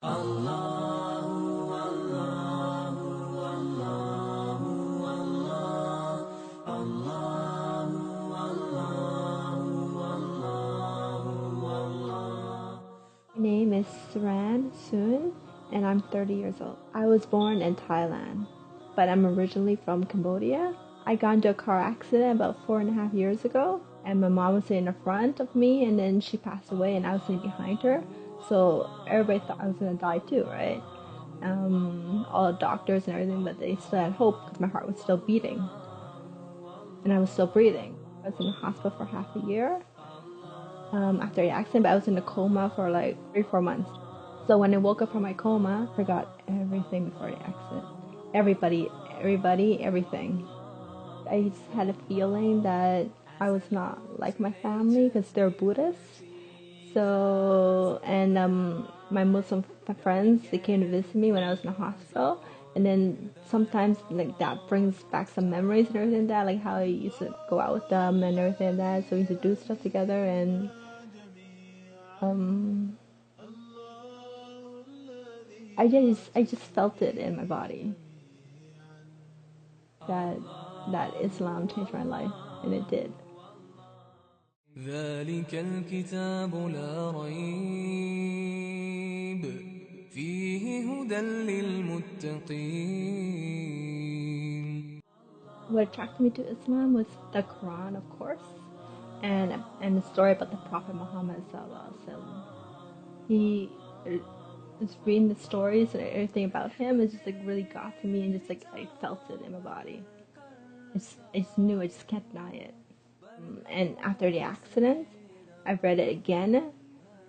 My name is Saran Soon, and I'm 30 years old. I was born in Thailand, but I'm originally from Cambodia. I got into a car accident about 4.5 years ago, and my mom was sitting in the front of me, and then she passed away, and I was sitting behind her. So everybody thought I was gonna die too, right? All the doctors and everything, but they still had hope because my heart was still beating, and I was still breathing. I was in the hospital for half a year after the accident, but I was in a coma for like 3 4 months. So when I woke up from my coma, I forgot everything before the accident. Everybody, everything. I just had a feeling that I was not like my family because they're Buddhists. So, and my Muslim friends, they came to visit me when I was in the hospital. And then sometimes like that brings back some memories and everything like that, like how I used to go out with them and everything like that. So we used to do stuff together, and um, I just felt it in my body that Islam changed my life, and it did. ذلك الكتاب لا ريب فيه هدى للمتقين. What attracted me to Islam was the Quran, of course, and the story about the Prophet Muhammad sallallahu alaihi wasallam. He just reading the stories and everything about him is just like really got to me, and just like I felt it in my body. I just knew, I just can't deny it. And after the accident, I read it again,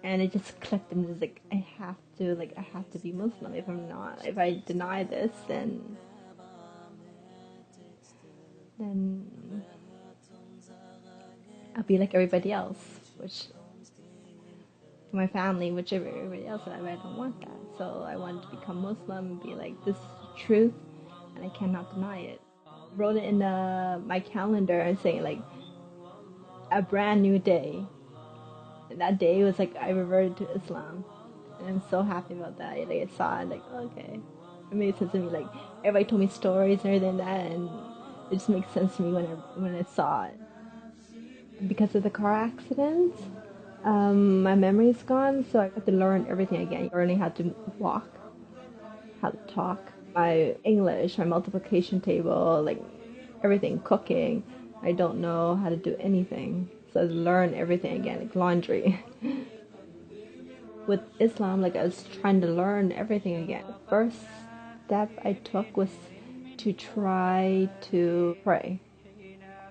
and it just clicked, and it's like I have to be Muslim. If I'm not, if I deny this, then I'll be like everybody else, which my family, which everybody else, and I don't want that. So I wanted to become Muslim and be like, this is the truth, and I cannot deny it. I wrote it in my calendar and saying like a brand new day. And that day was like I reverted to Islam, and I'm so happy about that. Like I saw it, like okay, it made sense to me. Like everybody told me stories and everything like that, and it just makes sense to me when I saw it. Because of the car accident, my memory's gone, so I had to learn everything again. Learning how to walk, how to talk, my English, my multiplication table, like everything, cooking. I don't know how to do anything, so I learn everything again, like laundry. With Islam, like I was trying to learn everything again. The first step I took was to try to pray.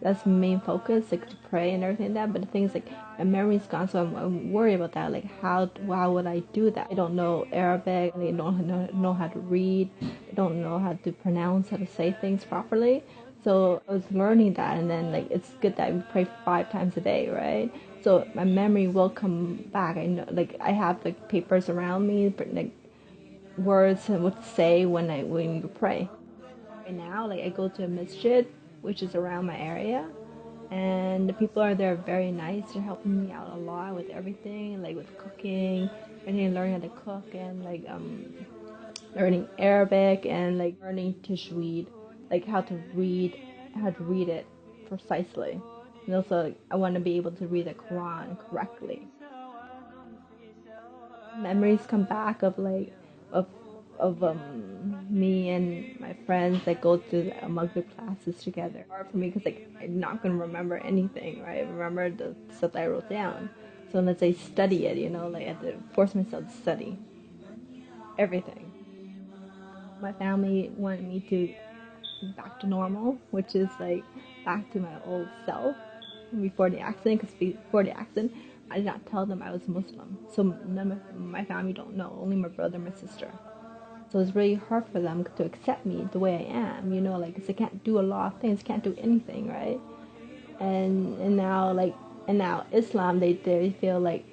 That's the main focus, like to pray and everything like that. But the thing is, like my memory's gone, so I'm worried about that. Like how would I do that? I don't know Arabic. I don't know how to read. I don't know how to pronounce, how to say things properly. So I was learning that, and then like it's good that we pray 5 times a day, right? So my memory will come back. I know, like I have like papers around me, but like words and what to say when you pray. Right now, like I go to a masjid, which is around my area, and the people are there very nice. They're helping me out a lot with everything, like with cooking, and learning how to cook, and like learning Arabic, and like learning tajweed, like how to read it precisely. And also, like, I want to be able to read the Quran correctly. Memories come back of like of me and my friends that go to the Maghrib classes together. Hard for me because like I'm not gonna remember anything, right? I remember the stuff that I wrote down. So unless I study it, like I have to force myself to study everything. My family wanted me to back to normal, which is like back to my old self before the accident. Because before the accident, I did not tell them I was Muslim, so none of my family don't know. Only my brother, and my sister. So it's really hard for them to accept me the way I am, like, 'cause I can't do a lot of things, can't do anything, right? And now, like, and now Islam, they feel like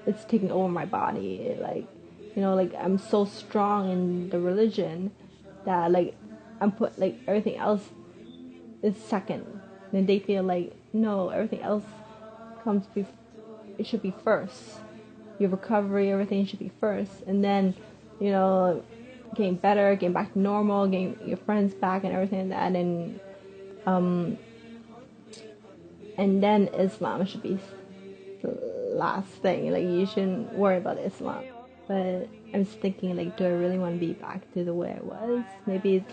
it's taking over my body, like, like I'm so strong in the religion that like I'm put like everything else is second. Then they feel like no, everything else comes it should be first, your recovery, everything should be first, and then, you know, getting better, getting back to normal, getting your friends back and everything like that, and then Islam should be the last thing. Like, you shouldn't worry about Islam. But I was thinking, like, do I really want to be back to the way I was? Maybe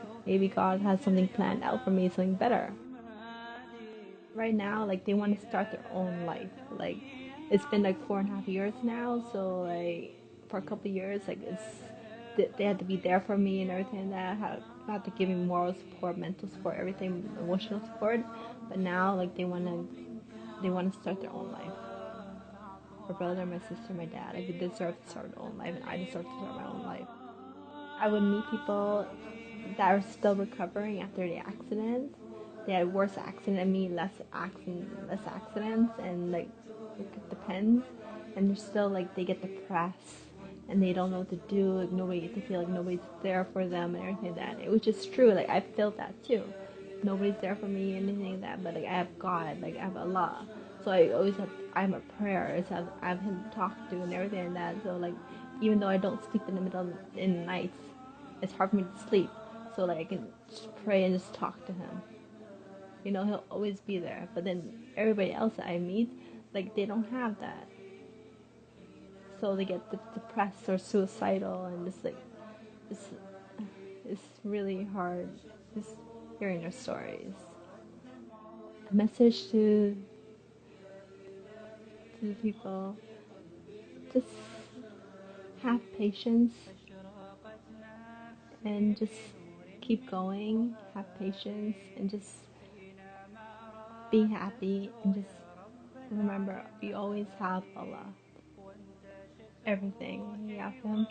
God has something planned out for me, something better. Right now, like, they want to start their own life. Like, it's been like 4.5 years now, so like for a couple of years, like, they had to be there for me and everything. That had to give me moral support, mental support, everything, emotional support. But now, like, they want to start their own life. My brother, my sister, my dad, like, they deserve to start their own life, and I deserve to start my own life. I would meet people that are still recovering after the accident. They had worse accident than me, less accidents, and like, it depends. And they're still, like, they get depressed and they don't know what to do. Like, they feel like nobody's there for them and everything like that. Which is true. Like, I felt that too. Nobody's there for me, anything like that. But like, I have God, like, I have Allah. So I have a prayer. So I have Him to talk to and everything like that. So like, even though I don't sleep in the middle of the nights, it's hard for me to sleep. So like, I can just pray and just talk to Him. You know, He'll always be there. But then everybody else that I meet, like, they don't have that. So they get depressed or suicidal, and just like, it's really hard just hearing their stories. A message to the people: just have patience and just keep going. Have patience and just be happy, and just remember, you always have Allah. Everything you have Him,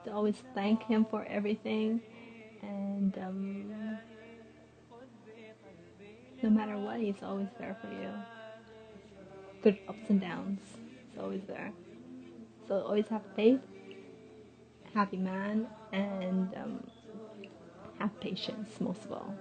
to always thank Him for everything, and no matter what, He's always there for you. Good ups and downs, He's always there. So always have faith, happy man, and have patience most of all.